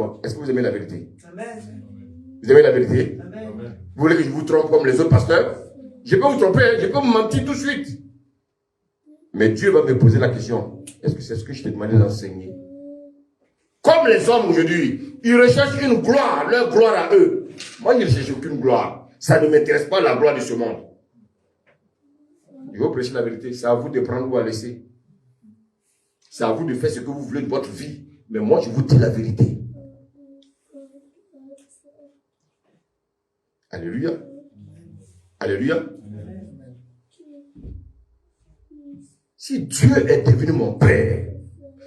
Bon, est-ce que vous aimez la vérité? Amen. Vous aimez la vérité? Amen. Vous voulez que je vous trompe comme les autres pasteurs? Je peux vous tromper, hein, je peux vous mentir tout de suite. Mais Dieu va me poser la question, est-ce que c'est ce que je t'ai demandé d'enseigner? Comme les hommes aujourd'hui, ils recherchent une gloire, leur gloire à eux. Moi, je ne cherche aucune gloire. Ça ne m'intéresse pas la gloire de ce monde. Je vais vous prêcher la vérité, c'est à vous de prendre ou à laisser. C'est à vous de faire ce que vous voulez de votre vie. Mais moi, je vous dis la vérité. Alléluia. Alléluia. Si Dieu est devenu mon Père,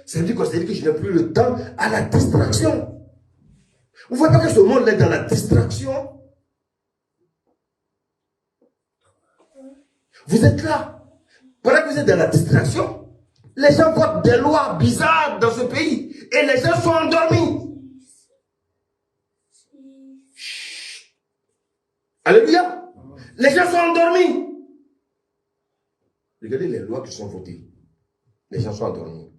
ça veut dire que je n'ai plus le temps à la distraction. Vous ne voyez pas que ce monde est dans la distraction? Vous êtes là. Pendant que vous êtes dans la distraction, les gens votent des lois bizarres dans ce pays et les gens sont endormis. Chut. Alléluia. Les gens sont endormis. Regardez les lois qui sont votées. Les gens sont endormis.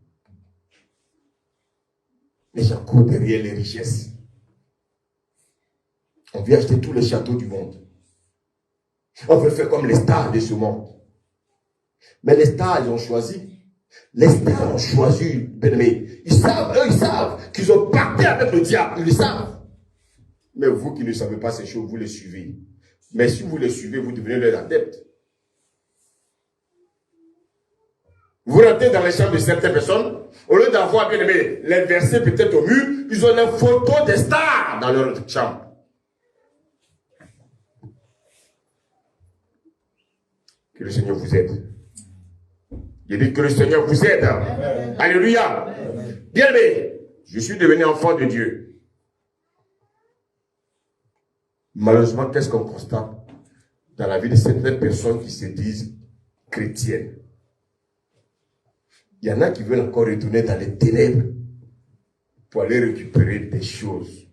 Les gens courent derrière les richesses. On veut acheter tous les châteaux du monde. On veut faire comme les stars de ce monde. Mais les stars, ils ont choisi. Les stars ont choisi, bien-aimés. Ils savent qu'ils ont pacté avec le diable. Ils le savent. Mais vous qui ne savez pas ces choses, vous les suivez. Mais si vous les suivez, vous devenez leurs adeptes. Vous rentrez dans les chambres de certaines personnes, au lieu d'avoir, bien aimé, les versets peut-être au mur, ils ont les photos des stars dans leur chambre. Que le Seigneur vous aide. Je dis que le Seigneur vous aide. Amen. Alléluia. Amen. Bien aimé, je suis devenu enfant de Dieu. Malheureusement, qu'est-ce qu'on constate dans la vie de certaines personnes qui se disent chrétiennes? Il y en a qui veulent encore retourner dans les ténèbres pour aller récupérer des choses.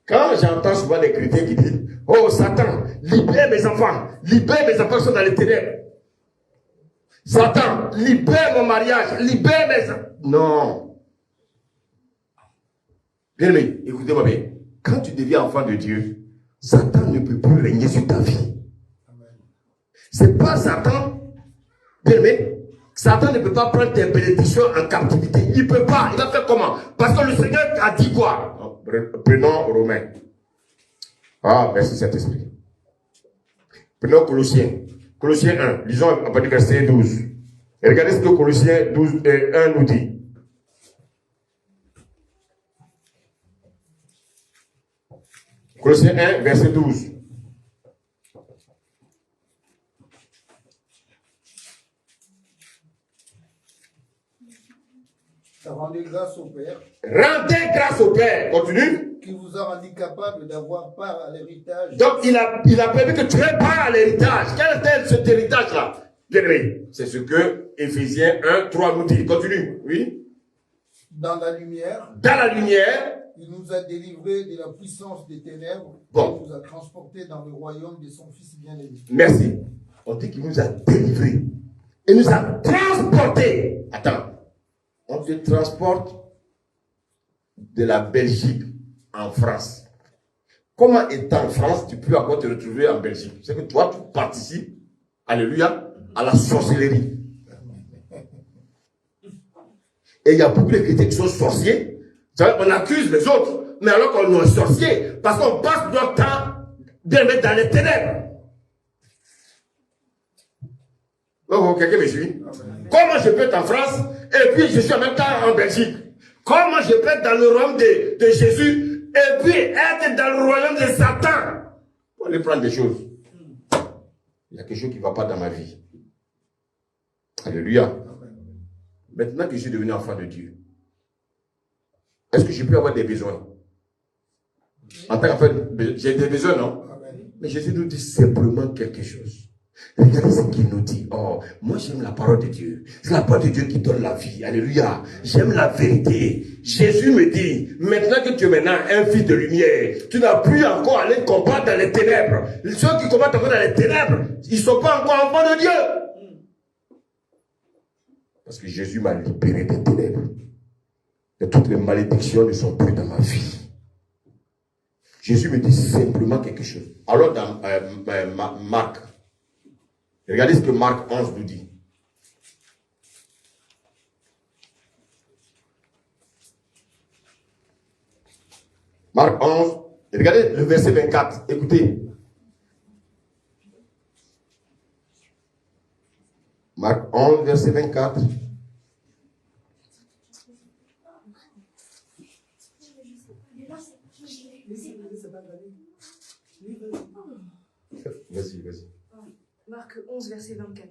Quand j'entends souvent des chrétiens qui disent « Oh Satan, libère mes enfants qui sont dans les ténèbres. Satan, libère mon mariage, libère mes enfants. » Non. Bien aimé, écoutez-moi bien. Quand tu deviens enfant de Dieu, Satan ne peut plus régner sur ta vie. C'est pas Satan. Bien aimé, Satan ne peut pas prendre tes bénédictions en captivité. Il ne peut pas. Il va faire comment? Parce que le Seigneur a dit quoi? Prenons Romains. Ah, merci Saint-Esprit. Prenons Colossiens. Colossiens 1. Lisons à partir du verset 12. Et regardez ce que Colossiens 12 et 1 nous dit. Colossiens 1, verset 12. Rendez grâce au Père. Rendez grâce au Père. Continue. Qui vous a rendu capable d'avoir part à l'héritage. Donc, il a permis que tu aies part à l'héritage. Quel est cet héritage-là? Bien aimé, c'est ce que Éphésiens 1, 3 nous dit. Continue. Oui. Dans la lumière. Dans la lumière. Il nous a délivrés de la puissance des ténèbres. Bon. Il nous a transportés dans le royaume de son Fils bien-aimé. Merci. On dit qu'il nous a délivrés. Il nous a transportés. Attends. On te transporte de la Belgique en France. Comment étant en France, tu peux encore te retrouver en Belgique? C'est que toi, tu participes, alléluia, à la sorcellerie. Et il y a beaucoup de chrétiens qui sont sorciers. On accuse les autres, mais alors qu'on est sorciers, parce qu'on passe notre temps bien mettre dans les ténèbres. Oh, quelqu'un me suit? Comment je peux être en France et puis je suis en même temps en Belgique? Comment je peux être dans le royaume de Jésus et puis être dans le royaume de Satan? Pour aller prendre des choses. Il y a quelque chose qui ne va pas dans ma vie. Alléluia. Maintenant que je suis devenu enfant de Dieu, est-ce que je peux avoir des besoins? En tant qu'enfant, j'ai des besoins, non? Mais Jésus nous dit simplement quelque chose. Regardez ce qu'il nous dit. Oh, moi j'aime la parole de Dieu. C'est la parole de Dieu qui donne la vie. Alléluia. J'aime la vérité. Jésus me dit, maintenant que tu es maintenant un fils de lumière, tu n'as plus encore à aller combattre dans les ténèbres. Ceux qui combattent encore dans les ténèbres, ils ne sont pas encore enfants de Dieu. Parce que Jésus m'a libéré des ténèbres. Et toutes les malédictions ne sont plus dans ma vie. Jésus me dit simplement quelque chose. Alors dans Marc, regardez ce que Marc 11 nous dit. Marc 11, regardez le verset 24, écoutez. Marc 11, verset 24. Vas-y, vas-y. Marc 11, verset 24.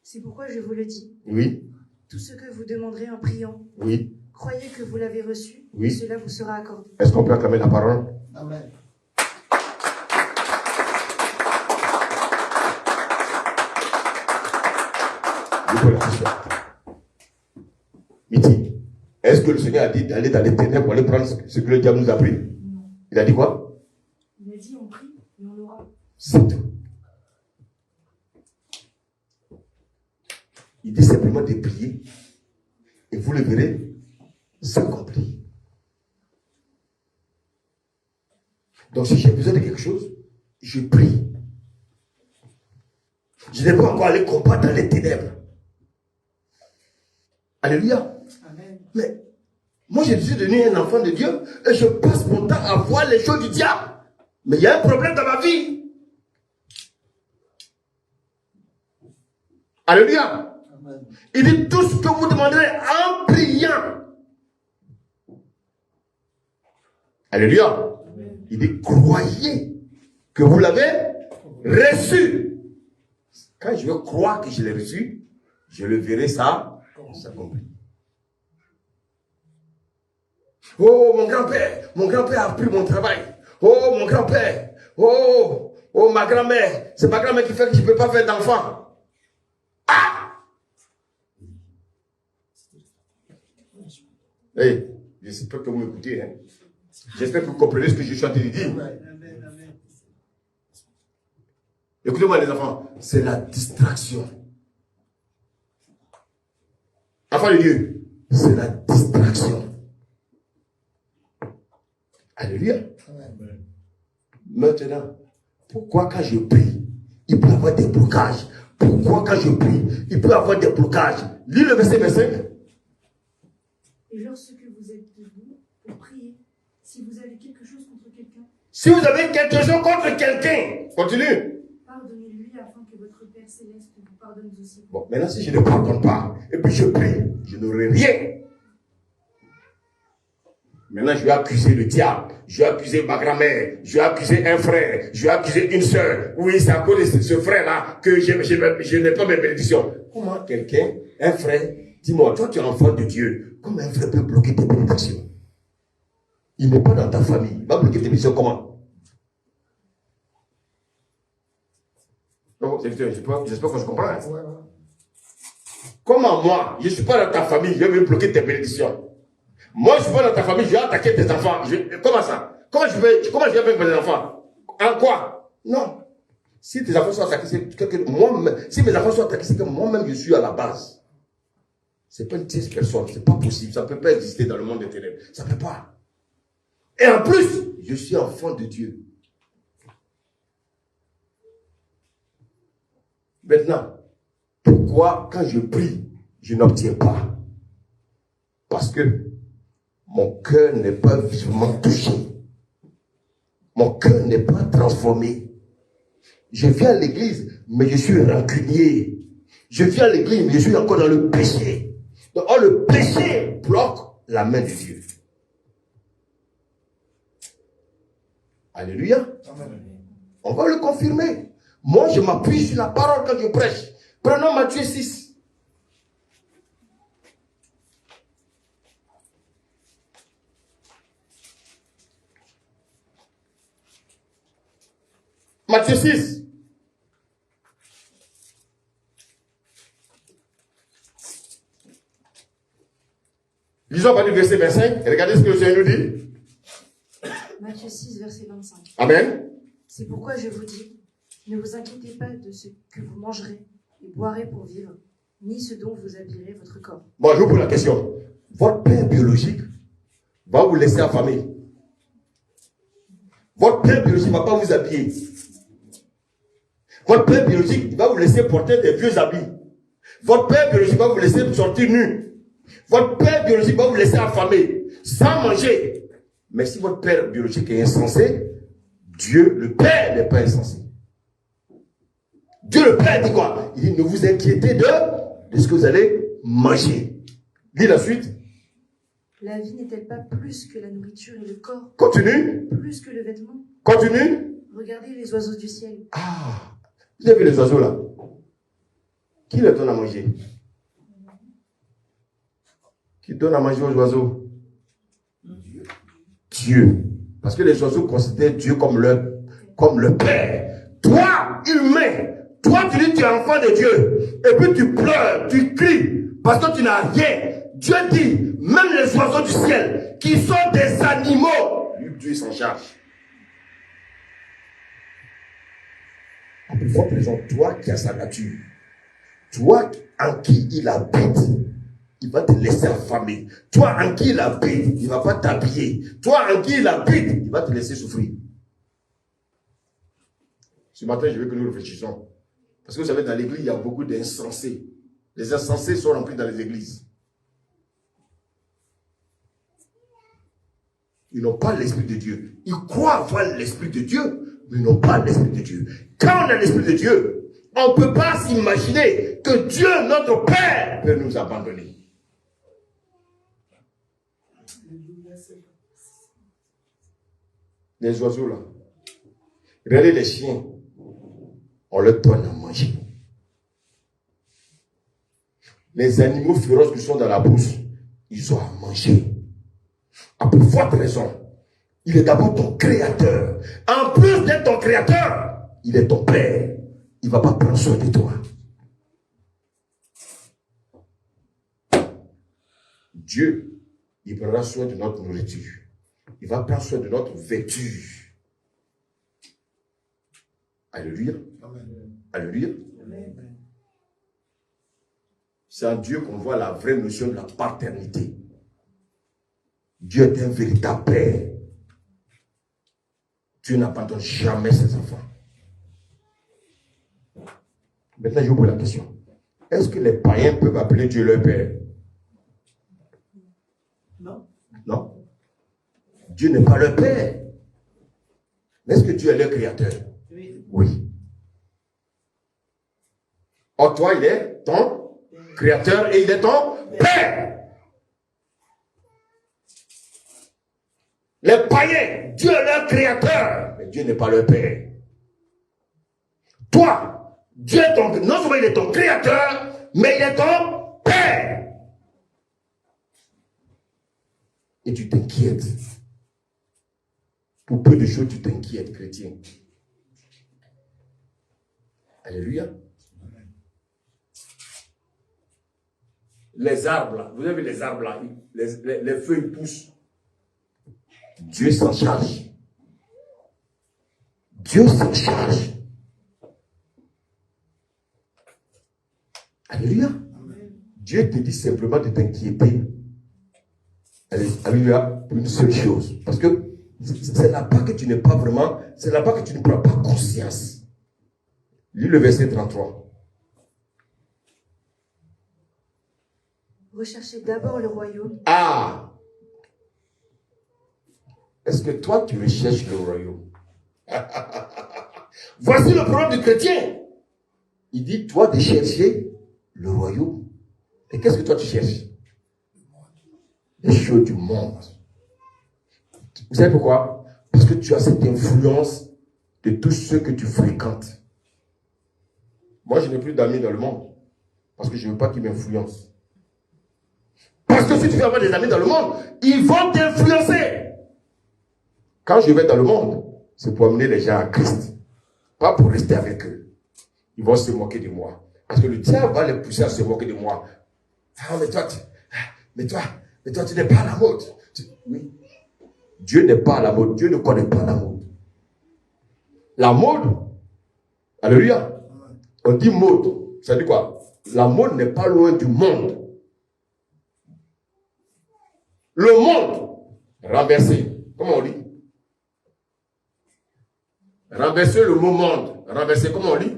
C'est pourquoi je vous le dis. Oui. Tout ce que vous demanderez en priant, Oui. croyez que vous l'avez reçu, Oui. et cela vous sera accordé. Est-ce qu'on peut acclamer la parole? Amen. Je pose la question. Miti, est-ce que le Seigneur a dit d'aller dans les ténèbres pour aller prendre ce que le diable nous a pris? Non. Il a dit quoi? Il a dit on prie et on aura. C'est tout. Il dit simplement de prier et vous le verrez s'accomplir. Donc si j'ai besoin de quelque chose, je prie. Je n'ai pas encore allé combattre dans les ténèbres. Alléluia. Amen. Mais moi je suis devenu un enfant de Dieu et je passe mon temps à voir les choses du diable. Mais il y a un problème dans ma vie. Alléluia. Amen. Il dit tout ce que vous demanderez en priant. Alléluia. Il dit croyez que vous l'avez reçu. Quand je veux croire que je l'ai reçu, je le verrai ça s'accomplir. Oh mon grand-père a pris mon travail. Oh mon grand-père, oh ma grand-mère, c'est ma grand-mère qui fait que je ne peux pas faire d'enfant. Ah! Hey, j'espère que vous m'écoutez. Hein? J'espère que vous comprenez ce que je suis en train de dire. Écoutez-moi les enfants, c'est la distraction. Enfants de Dieu, c'est la distraction. Alléluia. Maintenant, pourquoi quand je prie, il peut y avoir des blocages? Pourquoi quand je prie, il peut y avoir des blocages? Lis le verset 25. Et lorsque vous êtes debout pour prier, si vous avez quelque chose contre quelqu'un, Si vous avez quelque chose contre quelqu'un, continue. pardonnez-lui afin que votre Père Céleste vous pardonne aussi. Bon, maintenant si je ne pardonne pas, et puis je prie, je n'aurai rien. Maintenant, je vais accuser le diable, je vais accuser ma grand-mère, je vais accuser un frère, je vais accuser une soeur. Oui, c'est à cause de ce frère-là que je n'ai pas mes bénédictions. Comment quelqu'un, un frère, dis-moi, toi tu es enfant de Dieu, comment un frère peut bloquer tes bénédictions? Il n'est pas dans ta famille, il va bloquer tes bénédictions comment? Non, j'espère que je comprends. Hein? Comment moi, je ne suis pas dans ta famille, je vais bloquer tes bénédictions? Moi, je ne suis pas dans ta famille, je vais attaquer tes enfants. Comment ça? Comment je vais faire mes enfants? En quoi? Non. Si tes enfants sont attaqués, c'est que moi-même, si mes enfants sont attaqués, c'est que moi-même je suis à la base. C'est pas une tierce personne, c'est pas possible, ça ne peut pas exister dans le monde des ténèbres. Ça ne peut pas. Et en plus, je suis enfant de Dieu. Maintenant, pourquoi quand je prie, je n'obtiens pas? Parce que mon cœur n'est pas vivement touché. Mon cœur n'est pas transformé. Je viens à l'église, mais je suis rancunier. Je viens à l'église, mais je suis encore dans le péché. Donc, le péché bloque la main de Dieu. Alléluia. On va le confirmer. Moi, je m'appuie sur la parole quand je prêche. Prenons Matthieu 6. Matthieu 6. Lisons par le verset 25. Regardez ce que le Seigneur nous dit. Matthieu 6, verset 25. Amen. C'est pourquoi je vous dis, ne vous inquiétez pas de ce que vous mangerez et boirez pour vivre, ni ce dont vous habillerez votre corps. Bon, je vous pose la question. votre père biologique va vous laisser affamer. Votre père biologique ne va pas vous habiller. Votre père biologique il va vous laisser porter des vieux habits. Votre père biologique va vous laisser sortir nu. Votre père biologique va vous laisser affamer, sans manger. Mais si votre père biologique est insensé, Dieu, le Père, n'est pas insensé. Dieu, le Père, dit quoi? Il dit, ne vous inquiétez de ce que vous allez manger. Lis la suite. La vie n'est-elle pas plus que la nourriture et le corps? Continue. Plus que le vêtement? Continue. Regardez les oiseaux du ciel. Ah, vous avez les oiseaux là. Qui leur donne à manger? Qui donne à manger aux oiseaux? Dieu. Parce que les oiseaux considèrent Dieu comme le Père. Toi, humain, toi tu dis tu es enfant de Dieu. Et puis tu pleures, tu cries, parce que tu n'as rien. Dieu dit, même les oiseaux du ciel, qui sont des animaux, lui, Dieu s'en charge. En plus forte raison, toi qui as sa nature, toi en qui il habite, il va te laisser affamer. Toi en qui il habite, il ne va pas t'habiller. Toi en qui il habite, il va te laisser souffrir. Ce matin, je veux que nous réfléchissions. Parce que vous savez, dans l'église, il y a beaucoup d'insensés. Les insensés sont remplis dans les églises. Ils n'ont pas l'esprit de Dieu. Ils croient avoir l'esprit de Dieu, mais ils n'ont pas l'esprit de Dieu. Quand on a l'esprit de Dieu, on ne peut pas s'imaginer que Dieu, notre Père, peut nous abandonner. Les oiseaux là, regardez les chiens, on leur donne à manger. Les animaux féroces qui sont dans la brousse, ils ont à manger. À plus forte raison, il est d'abord ton créateur. En plus d'être ton créateur, il est ton Père. Il ne va pas prendre soin de toi. Dieu, il prendra soin de notre nourriture. Il va prendre soin de notre vêture. Alléluia. Alléluia. C'est en Dieu qu'on voit la vraie notion de la paternité. Dieu est un véritable Père. Dieu n'abandonne jamais ses enfants. Maintenant, je vous pose la question. Est-ce que les païens peuvent appeler Dieu leur Père? Non. Non. Dieu n'est pas leur Père. Mais est-ce que Dieu est leur créateur? Oui. Oui. Or, toi, il est ton créateur et il est ton Père. Les païens, Dieu est leur créateur, mais Dieu n'est pas leur Père. Toi, Dieu est ton, non seulement il est ton créateur, mais il est ton Père. Et tu t'inquiètes. Pour peu de choses, tu t'inquiètes, chrétien. Alléluia. Les arbres là, vous avez vu les arbres là, les feuilles poussent. Dieu s'en charge. Dieu s'en charge. Alléluia. Dieu te dit simplement de t'inquiéter. Alléluia, pour une seule chose. Parce que c'est là-bas que tu n'es pas vraiment, c'est là-bas que tu ne prends pas conscience. Lis le verset 33. Recherchez d'abord le royaume. Ah! Est-ce que toi, tu recherches le royaume? Voici le problème du chrétien. Il dit, toi, de chercher le royaume. Et qu'est-ce que toi, tu cherches? Les choses du monde. Vous savez pourquoi? Parce que tu as cette influence de tous ceux que tu fréquentes. Moi, je n'ai plus d'amis dans le monde. Parce que je ne veux pas qu'ils m'influencent. Parce que si tu veux avoir des amis dans le monde, ils vont t'influencer. Quand je vais dans le monde, c'est pour amener les gens à Christ. Pas pour rester avec eux. Ils vont se moquer de moi. Parce que le diable va les pousser à se moquer de moi. Ah, mais toi, tu n'es pas à la mode. Oui. Dieu n'est pas à la mode. Dieu ne connaît pas la mode. La mode, alléluia. On dit mode. Ça dit quoi? La mode n'est pas loin du monde. Le monde renversé. Comment on dit? Renverser le mot monde. Renverser, comment on dit?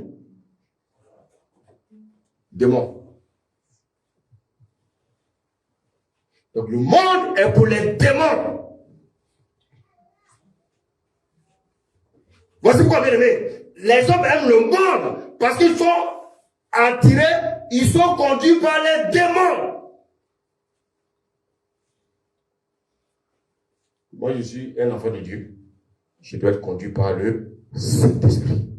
Démon. Donc le monde est pour les démons. Voici pourquoi, bien aimé, les hommes aiment le monde parce qu'ils sont attirés, ils sont conduits par les démons. Moi, je suis un enfant de Dieu. Je dois être conduit par le Saint-Esprit.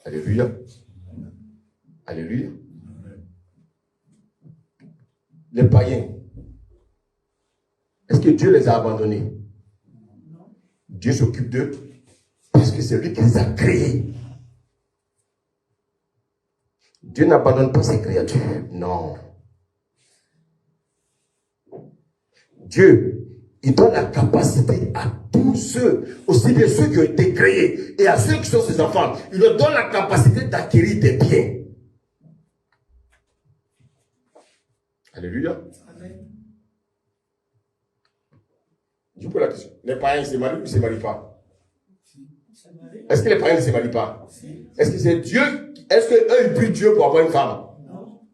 Alléluia. Alléluia. Les païens, est-ce que Dieu les a abandonnés? Dieu s'occupe d'eux parce que c'est lui qui les a créés. Dieu n'abandonne pas ses créatures. Non. Dieu, il donne la capacité à tous ceux, aussi bien ceux qui ont été créés et à ceux qui sont ses enfants, il leur donne la capacité d'acquérir des biens. Alléluia. Amen. Je vous pose la question. Les païens se marient ou ne se marient pas? Est-ce que les païens ne se marient pas? Est-ce que c'est Dieu? Est-ce qu'eux, ils prient Dieu pour avoir une femme? Non.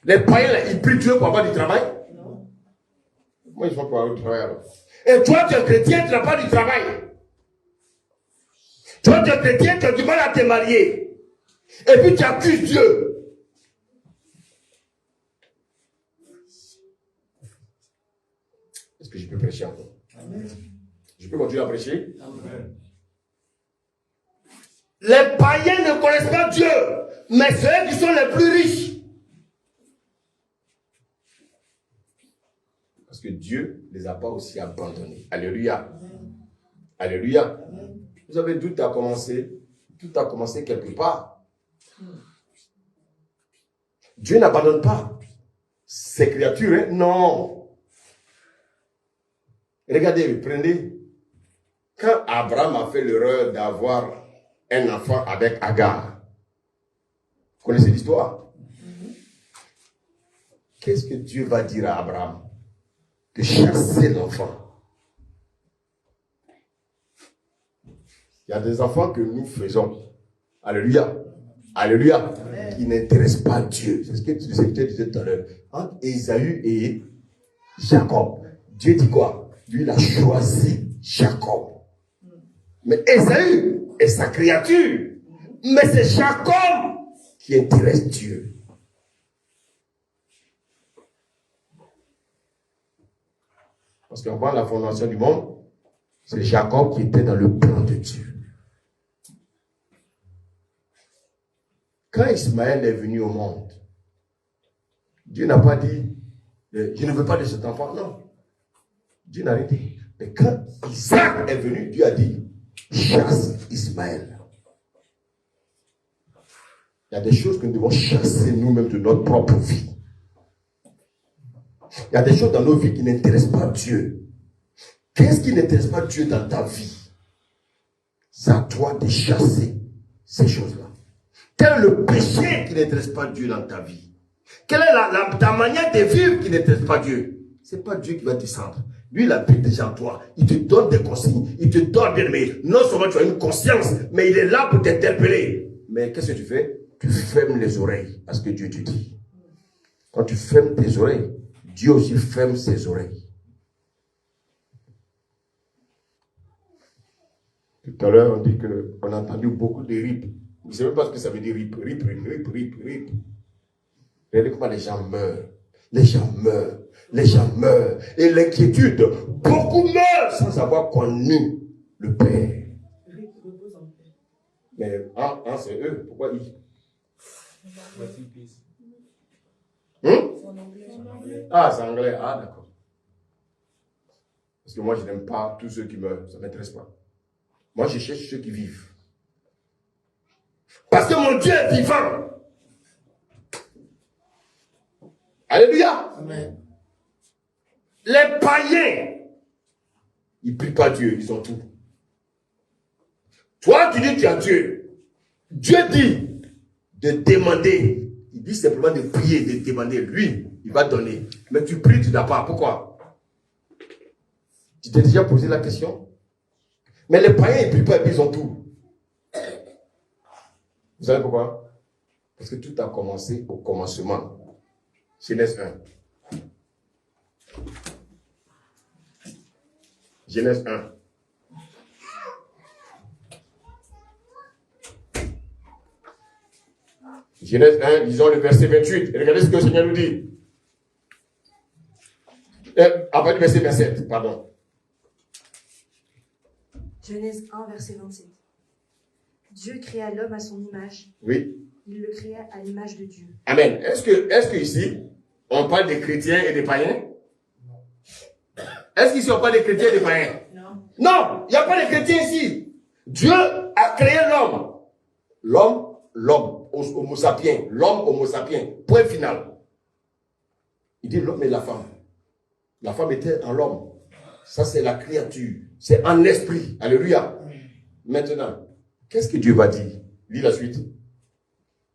Les païens, là, ils prient Dieu pour avoir du travail? Non. Comment ils font pour avoir du travail alors? Et toi, tu es chrétien, tu n'as pas du travail. Toi, tu es chrétien, tu as du mal à te marier. Et puis tu accuses Dieu. Est-ce que je peux prêcher encore? Amen. Je peux continuer à prêcher? Amen. Les païens ne connaissent pas Dieu, mais c'est eux qui sont les plus riches. Parce que Dieu ne les a pas aussi abandonnés. Alléluia. Amen. Alléluia. Amen. Vous savez, tout a commencé quelque part. Dieu n'abandonne pas ses créatures, hein? Non. Regardez, prenez. Quand Abraham a fait l'erreur d'avoir un enfant avec Agar, vous connaissez l'histoire? Qu'est-ce que Dieu va dire à Abraham? De chasser l'enfant. Il y a des enfants que nous faisons. Alléluia. Alléluia. Amen. Qui n'intéressent pas Dieu. C'est ce que tu disais tout à l'heure. Entre Ésaü et Jacob. Dieu dit quoi? Lui, il a choisi Jacob. Mais Ésaü est sa créature. Mais c'est Jacob qui intéresse Dieu. Parce qu'avant la fondation du monde, c'est Jacob qui était dans le plan de Dieu. Quand Ismaël est venu au monde, Dieu n'a pas dit, je ne veux pas de cet enfant, non. Dieu n'a rien dit. Mais quand Isaac est venu, Dieu a dit, chasse Ismaël. Il y a des choses que nous devons chasser nous-mêmes de notre propre vie. Il y a des choses dans nos vies qui n'intéressent pas Dieu. Qu'est-ce qui n'intéresse pas Dieu dans ta vie? C'est à toi de chasser ces choses-là. Quel est le péché qui n'intéresse pas Dieu dans ta vie? Quelle est ta manière de vivre qui n'intéresse pas Dieu? Ce n'est pas Dieu qui va descendre. Lui, il habite déjà en toi. Il te donne des consignes. Il te donne bien aimé. Non seulement tu as une conscience, mais il est là pour t'interpeller. Mais qu'est-ce que tu fais? Tu fermes les oreilles parce que Dieu te dit. Quand tu fermes tes oreilles, Dieu aussi ferme ses oreilles. Tout à l'heure, on dit qu'on a entendu beaucoup de rip. Vous ne savez pas ce que ça veut dire rip. Regardez comment les gens meurent. Les gens meurent. Les gens meurent. Et l'inquiétude, beaucoup meurent sans avoir connu le Père. Mais, c'est eux. Pourquoi ils? Ah, c'est anglais. Ah, d'accord. Parce que moi, je n'aime pas tous ceux qui meurent. Ça ne m'intéresse pas. Moi, je cherche ceux qui vivent. Parce que mon Dieu est vivant. Alléluia. Amen. Les païens, ils ne prient pas Dieu, ils ont tout. Toi, tu dis que tu as Dieu. Dieu dit de demander, Il dit simplement de prier, de demander. Lui, il va donner. Mais tu pries, tu n'as pas. Pourquoi? Tu t'es déjà posé la question? Mais les païens, ils ne prient pas et puis ils ont tout. Vous savez pourquoi? Parce que tout a commencé au commencement. Genèse 1. Genèse 1. Genèse 1, lisons le verset 28. Et regardez ce que le Seigneur nous dit. Après le verset 27, pardon. Genèse 1, verset 27. Dieu créa l'homme à son image. Oui. Il le créa à l'image de Dieu. Amen. Est-ce que ici, on parle des chrétiens et des païens? Est-ce qu'ici, on parle des chrétiens et des païens? Non. Non, il n'y a pas de chrétiens ici. Dieu a créé l'homme. L'homme, homo sapiens. L'homme, homo sapiens. Point final. Il dit l'homme et la femme. La femme était en l'homme. Ça, c'est la créature. C'est en esprit. Alléluia. Maintenant, qu'est-ce que Dieu va dire? Lis la suite.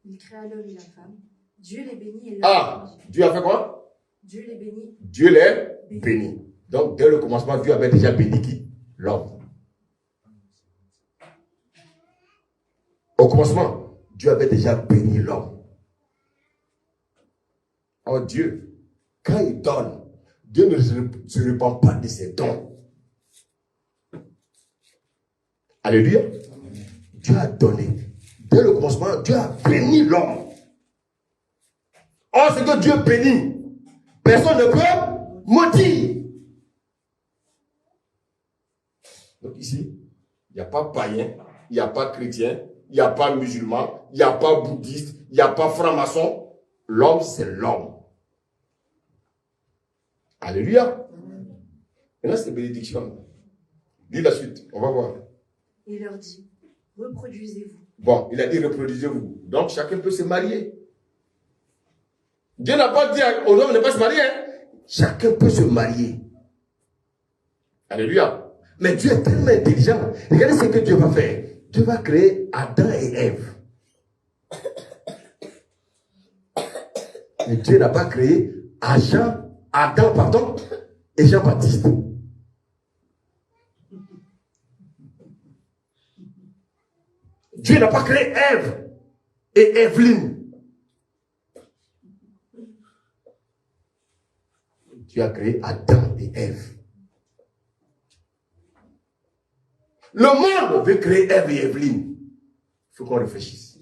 Il créa l'homme et la femme. Dieu les bénit et Dieu a fait quoi? Dieu les bénit. Dieu les bénit. Donc, dès le commencement, Dieu avait déjà béni qui? L'homme. Au commencement, Dieu avait déjà béni l'homme. Alors Dieu, quand il donne, Dieu ne se répand pas de ses dons. Alléluia. Dieu a donné. Dès le commencement, Dieu a béni l'homme. Or, ce que Dieu bénit, personne ne peut maudire. Donc ici, il n'y a pas païen, il n'y a pas chrétien, il n'y a pas musulman, il n'y a pas bouddhiste, il n'y a pas franc-maçon. L'homme, c'est l'homme. Alléluia. Maintenant, c'est bénédiction. Lis la suite, on va voir. Il leur dit, reproduisez-vous. Bon, il a dit reproduisez-vous. Donc, chacun peut se marier. Dieu n'a pas dit aux hommes de ne pas se marier. Hein? Chacun peut se marier. Alléluia. Mais Dieu est tellement intelligent. Regardez ce que Dieu va faire. Dieu va créer Adam et Ève. Mais Dieu n'a pas créé Adam et Jean-Baptiste. Dieu n'a pas créé Ève et Evelyne. Dieu a créé Adam et Ève. Le monde veut créer Ève et Evelyne. Il faut qu'on réfléchisse.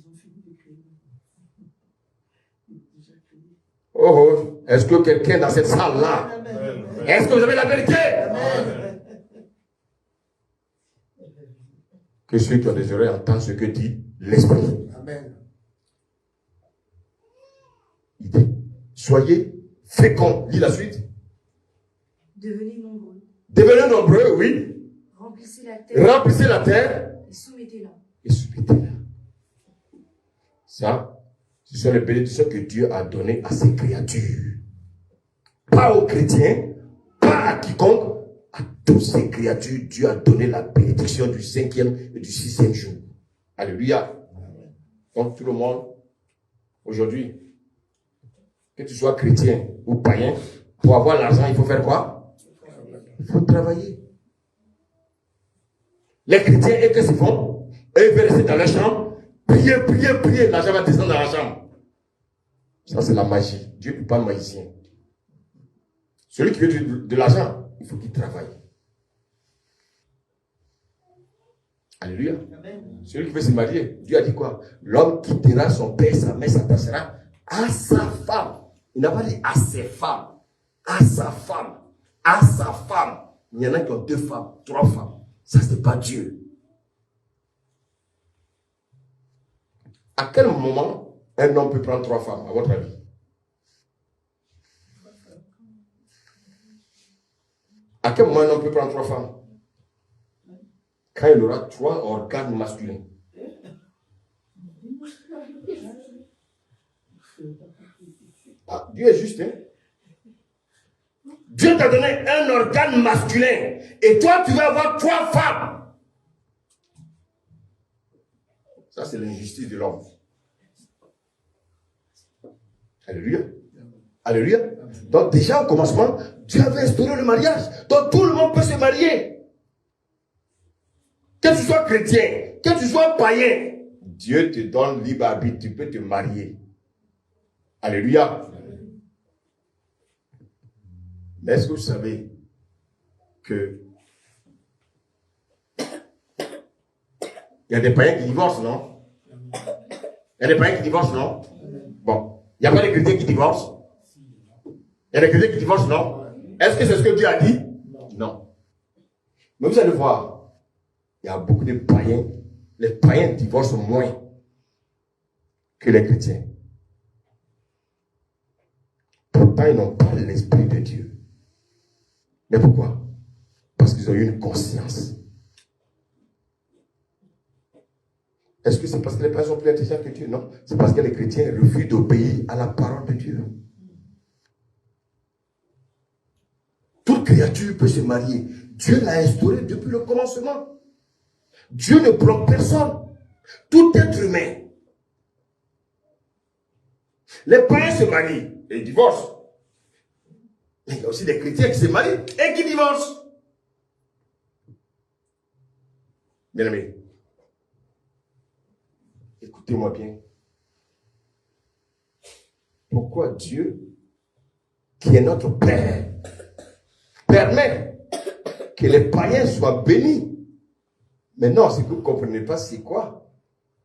Oh, est-ce que quelqu'un dans cette salle-là, est-ce que vous avez la vérité? Que ceux qui ont des oreilles entendent ce que dit l'Esprit. Amen. Il dit, soyez féconds. Lis la suite. Devenez nombreux. Devenez nombreux, oui. Remplissez la terre. Remplissez la terre. Et soumettez-la. Et soumettez-la. Ça, ce sont les bénédictions que Dieu a données à ses créatures. Pas aux chrétiens, pas à quiconque. À toutes ces créatures, Dieu a donné la bénédiction du 5e et du 6e jour. Alléluia. Donc tout le monde, aujourd'hui, que tu sois chrétien ou païen, pour avoir l'argent, il faut faire quoi? Il faut travailler. Les chrétiens, et qu'est-ce qu'ils font? Ils veulent rester dans leur chambre, prier, l'argent va descendre dans la chambre. Ça, c'est la magie. Dieu n'est pas magicien. Celui qui veut de l'argent, il faut qu'il travaille. Alléluia. Amen. Celui qui veut se marier, Dieu a dit quoi? L'homme quittera son père et sa mère, s'attachera à sa femme. Il n'a pas dit à ses femmes. À sa femme. À sa femme. Il y en a qui ont 2 femmes, 3 femmes. Ça, c'est pas Dieu. À quel moment un homme peut prendre 3 femmes, à votre avis? À quel moment un homme peut prendre 3 femmes? Quand il aura 3 organes masculins. Ah, Dieu est juste, hein? Dieu t'a donné un organe masculin et toi tu vas avoir 3 femmes. Ça c'est l'injustice de l'homme. Alléluia. Alléluia. Donc déjà au commencement, Dieu avait instauré le mariage. Donc tout le monde peut se marier. Que tu sois chrétien, que tu sois païen, Dieu te donne libre arbitre, tu peux te marier. Alléluia. Mais est-ce que vous savez que il y a des païens qui divorcent, non? Il y a des païens qui divorcent, non? Bon. Il n'y a pas de chrétiens qui divorcent? Il y a des chrétiens qui divorcent, non? Est-ce que c'est ce que Dieu a dit? Non. Mais vous allez voir, il y a beaucoup de païens. Les païens divorcent moins que les chrétiens. Pourtant, ils n'ont pas l'esprit de Dieu. Mais pourquoi? Parce qu'ils ont eu une conscience. Est-ce que c'est parce que les païens sont plus intelligents que Dieu? Non. C'est parce que les chrétiens refusent d'obéir à la parole de Dieu. Toute créature peut se marier. Dieu l'a instauré depuis le commencement. Dieu ne bloque personne. Tout être humain. Les païens se marient et ils divorcent. Mais il y a aussi des chrétiens qui se marient et qui divorcent. Bien aimé, écoutez-moi bien. Pourquoi Dieu, qui est notre Père, permet que les païens soient bénis? Mais non, ce que vous ne comprenez pas, c'est quoi?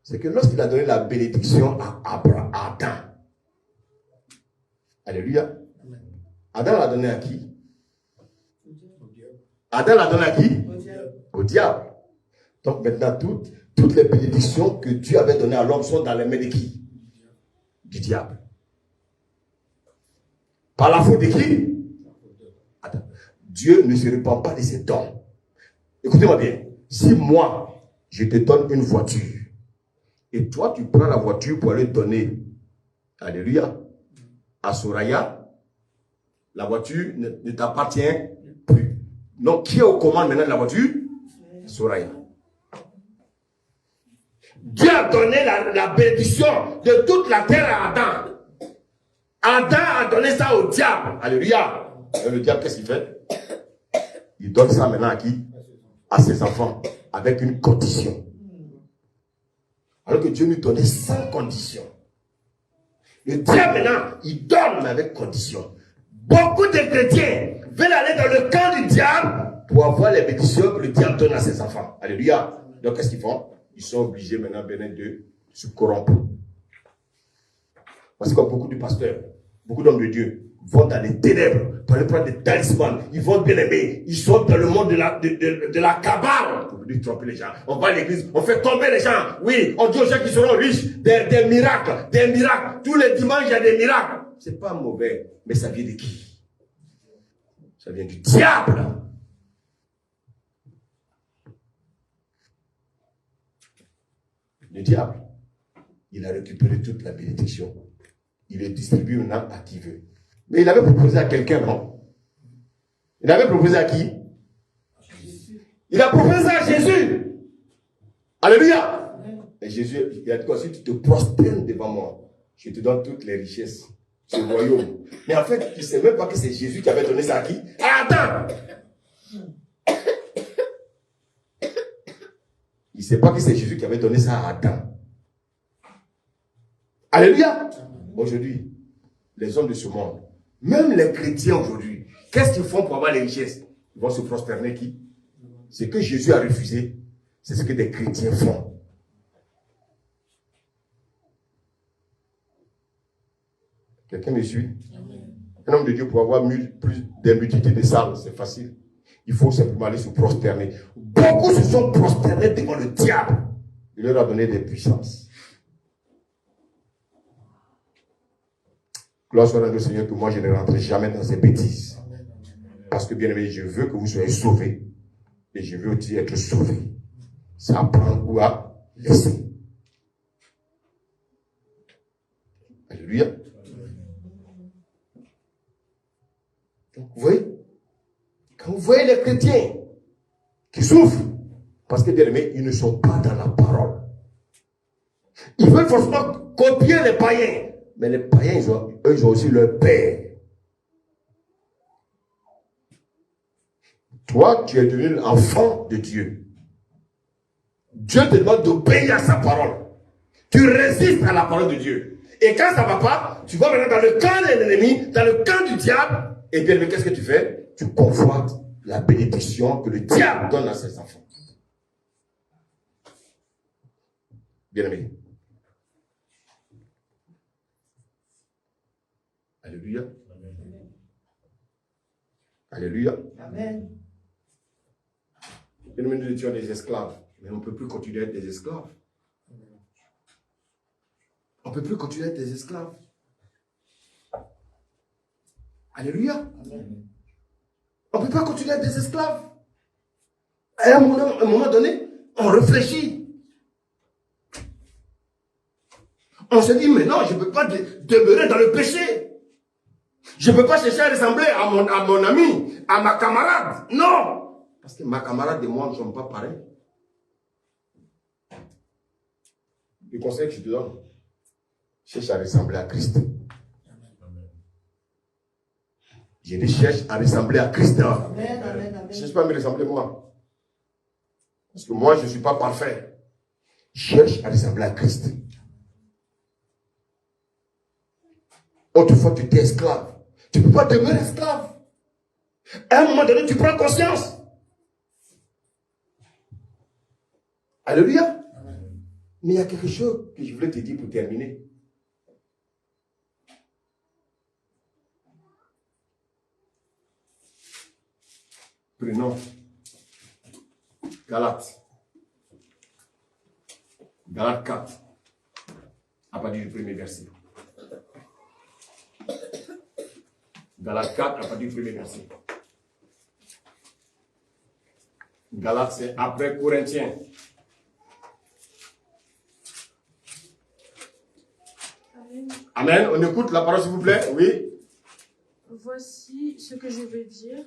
C'est que lorsqu'il a donné la bénédiction à Adam, alléluia, Adam l'a donné à qui? Adam l'a donné à qui? Au diable. Donc maintenant, toutes les bénédictions que Dieu avait données à l'homme sont dans les mains de qui? Du diable. Par la faute de qui? Attends. Dieu ne se répand pas de ses dons. Écoutez-moi bien. Si moi, je te donne une voiture, et toi, tu prends la voiture pour aller donner, alléluia, à Soraya, la voiture ne t'appartient plus. Donc, qui est aux commandes maintenant de la voiture? Soraya. Dieu a donné la bénédiction de toute la terre à Adam. Adam a donné ça au diable. Alléluia. Et le diable, qu'est-ce qu'il fait? Il donne ça maintenant à qui? À ses enfants. Avec une condition. Alors que Dieu lui donnait sans condition. Le diable maintenant, il donne mais avec condition. Beaucoup de chrétiens veulent aller dans le camp du diable pour avoir les bénédictions que le diable donne à ses enfants. Alléluia. Donc qu'est-ce qu'ils font? Ils sont obligés maintenant de se corrompre. Parce que beaucoup de pasteurs, beaucoup d'hommes de Dieu vont dans les ténèbres pour aller prendre des talismans. Ils vont bien aimer. Ils sont dans le monde de la cabale pour venir tromper les gens. On va à l'église, on fait tomber les gens. Oui, on dit aux gens qui seront riches des miracles, des miracles. Tous les dimanches, il y a des miracles. C'est pas mauvais, mais ça vient de qui? Ça vient du diable. Le diable, il a récupéré toute la bénédiction. Il le distribue maintenant à qui veut. Mais il avait proposé à quelqu'un, non? Il avait proposé à qui? Il a proposé à Jésus. Alléluia. Et Jésus, il a dit quoi? Si tu te prosternes devant moi, je te donne toutes les richesses, ce royaume. Mais en fait, tu ne sais même pas que c'est Jésus qui avait donné ça à qui? À Adam. Il ne sait pas que c'est Jésus qui avait donné ça à Adam. Alléluia. Aujourd'hui, les hommes de ce monde, même les chrétiens aujourd'hui, qu'est-ce qu'ils font pour avoir les richesses? Ils vont se prosterner qui? Ce que Jésus a refusé, c'est ce que des chrétiens font. Quelqu'un me suit? Un homme de Dieu pour avoir plus d'une multitude de salles, c'est facile. Il faut simplement aller se prosterner. Beaucoup se sont prosternés devant le diable. Il leur a donné des puissances. Gloire soit au Seigneur que moi je ne rentrerai jamais dans ces bêtises. Parce que bien aimé, je veux que vous soyez sauvés. Et je veux aussi être sauvé. Ça prend ou à laisser. Alléluia. Donc, vous voyez, quand vous voyez les chrétiens qui souffrent, parce que bien aimé, ils ne sont pas dans la parole. Ils veulent forcément copier les païens. Mais les païens, eux, ils ont aussi leur père. Toi, tu es devenu l'enfant de Dieu. Dieu te demande d'obéir à sa parole. Tu résistes à la parole de Dieu. Et quand ça ne va pas, tu vas maintenant dans le camp de l'ennemi, dans le camp du diable. Et bien, mais qu'est-ce que tu fais? Tu convoites la bénédiction que le diable donne à ses enfants. Bien-aimé. Alléluia. Amen. Alléluia. Amen. Bien-aimé, nous étions des esclaves. Mais on ne peut plus continuer à être des esclaves. On ne peut plus continuer à être des esclaves. Alléluia. Amen. On ne peut pas continuer à être des esclaves. À un moment donné, on réfléchit. On se dit, mais non, je ne peux pas demeurer dans le péché. Je ne peux pas chercher à ressembler à mon ami, à ma camarade. Non. Parce que ma camarade et moi ne sommes pas pareils. Le conseil que je te donne, cherche à ressembler à Christ. Je dis, cherche à ressembler à Christ. Amen, amen, amen. Je ne cherche pas à me ressembler à moi. Parce que moi, je ne suis pas parfait. Cherche à ressembler à Christ. Autrefois, tu étais esclave. Tu ne peux pas demeurer esclave. À un moment donné, tu prends conscience. Alléluia. Amen. Mais il y a quelque chose que je voulais te dire pour terminer. Prenons Galates. Galates 4. À partir du premier verset. Galates 4, à partir du premier verset. Galates, c'est après Corinthiens. Amen. Amen. On écoute la parole, s'il vous plaît. Oui. Voici ce que je vais dire.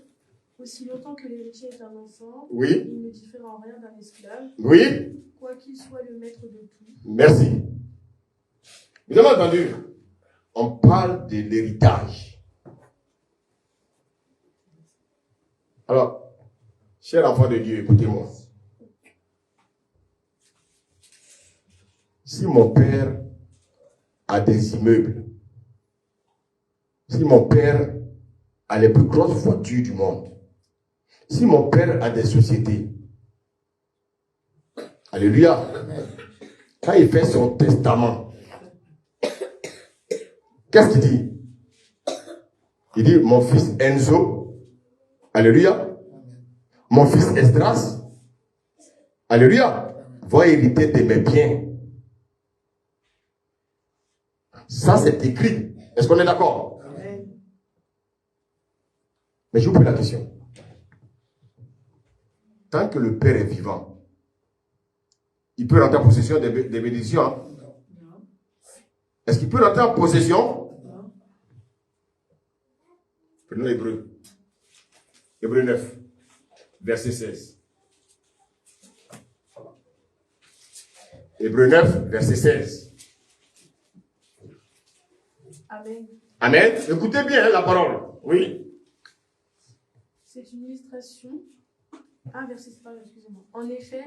Aussi longtemps que l'héritier est un enfant, Oui. il ne diffère en rien d'un esclave, Oui. quoi qu'il soit le maître de tout. Merci. Vous avez entendu? On parle de l'héritage. Alors, cher enfant de Dieu, écoutez-moi. Si mon père a des immeubles, si mon père a les plus grosses voitures du monde, si mon père a des sociétés, alléluia, quand il fait son testament, qu'est-ce qu'il dit? Il dit, mon fils Enzo, alléluia, mon fils Esdras, alléluia, va hériter de mes biens. Ça, c'est écrit. Est-ce qu'on est d'accord? Mais je vous pose la question. Tant que le Père est vivant, il peut rentrer en possession des bénédictions. Hein? Est-ce qu'il peut rentrer en possession? Prenons l'Hébreu. Hébreu 9, verset 16. Hébreu 9, verset 16. Amen. Amen. Écoutez bien la parole. Oui. C'est une illustration. Ah, verset 3, excusez-moi. En effet,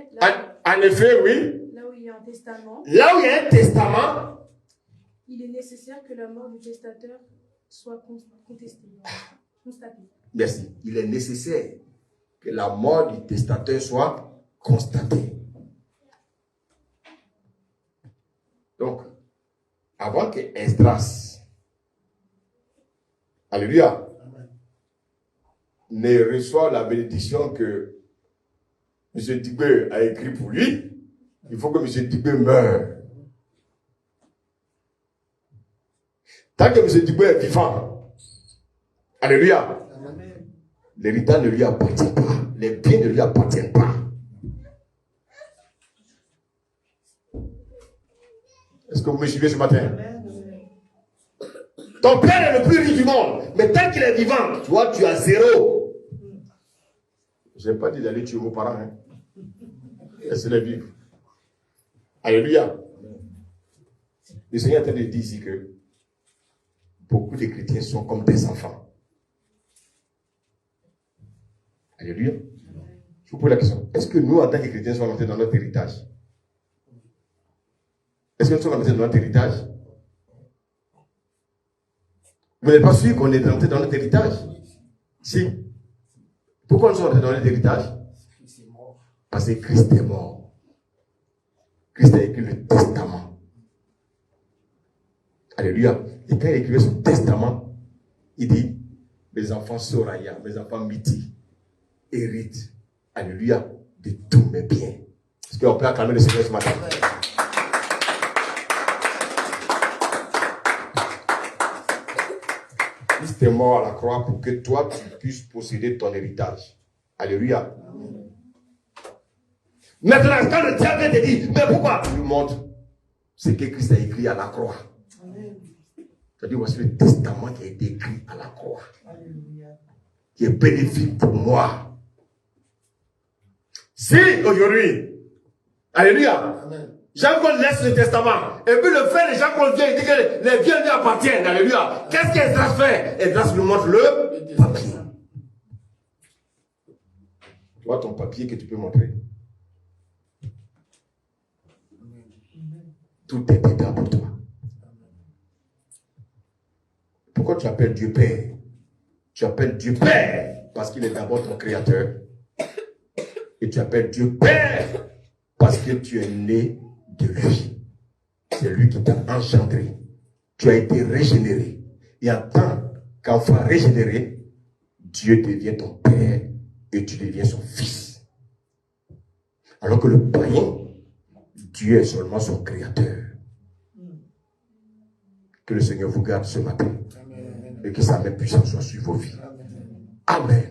En effet, oui. là où il y a un testament, Là où il y a un testament, il est nécessaire que la mort du testateur soit constatée. merci. Il est nécessaire que la mort du testateur soit constatée. Donc, avant que Esdras, alléluia, ne reçoive la bénédiction que M. Dibé a écrit pour lui, il faut que M. Dibé meure. Tant que M. Dibé est vivant, alléluia, l'héritage ne lui appartient pas, les biens ne lui appartiennent pas. Est-ce que vous me suivez ce matin? Ton père est le plus riche du monde, mais tant qu'il est vivant, toi tu as zéro. Je n'ai pas dit d'aller tuer vos parents. Hein. Laissez-les vivre. Alléluia. Le Seigneur est en train de dire ici que beaucoup de chrétiens sont comme des enfants. Alléluia. Je vous pose la question. Est-ce que nous, en tant que chrétiens, sommes entrés dans notre héritage? Est-ce que nous sommes entrés dans notre héritage? Vous n'êtes pas sûr qu'on est entré dans notre héritage? Si. Pourquoi nous sommes entrés dans notre héritage? Parce que Christ est mort. Christ a écrit le testament. Alléluia. Et quand il écrivait son testament, il dit, mes enfants Soraya, mes enfants Miti, héritent, alléluia, de tous mes biens. Est-ce qu'on peut acclamer le Seigneur ce matin? Christ est mort à la croix pour que toi, tu puisses posséder ton héritage. Alléluia. Maintenant, quand le diable te dit, mais pourquoi? Tu lui montres ce que Christ a écrit à la croix. C'est-à-dire, voici le testament qui a été écrit à la croix. Qui est bénéfique pour moi. Si aujourd'hui, alléluia, Jean-Paul laisse le testament, et puis le frère de Jean-Paul vient, il dit que les biens lui appartiennent, alléluia. Qu'est-ce qu'Esdras fait? Esdras lui montre le papier. Tu vois ton papier que tu peux montrer. Tout est dedans pour toi. Pourquoi tu appelles Dieu Père? Tu appelles Dieu Père parce qu'il est d'abord ton créateur. Et tu appelles Dieu Père parce que tu es né de lui. C'est lui qui t'a engendré. Tu as été régénéré. Et en tant qu'enfant régénéré, Dieu devient ton Père et tu deviens son fils. Alors que le païen, Dieu est seulement son créateur. Que le Seigneur vous garde ce matin. Et que sa main puissante soit sur vos vies. Amen.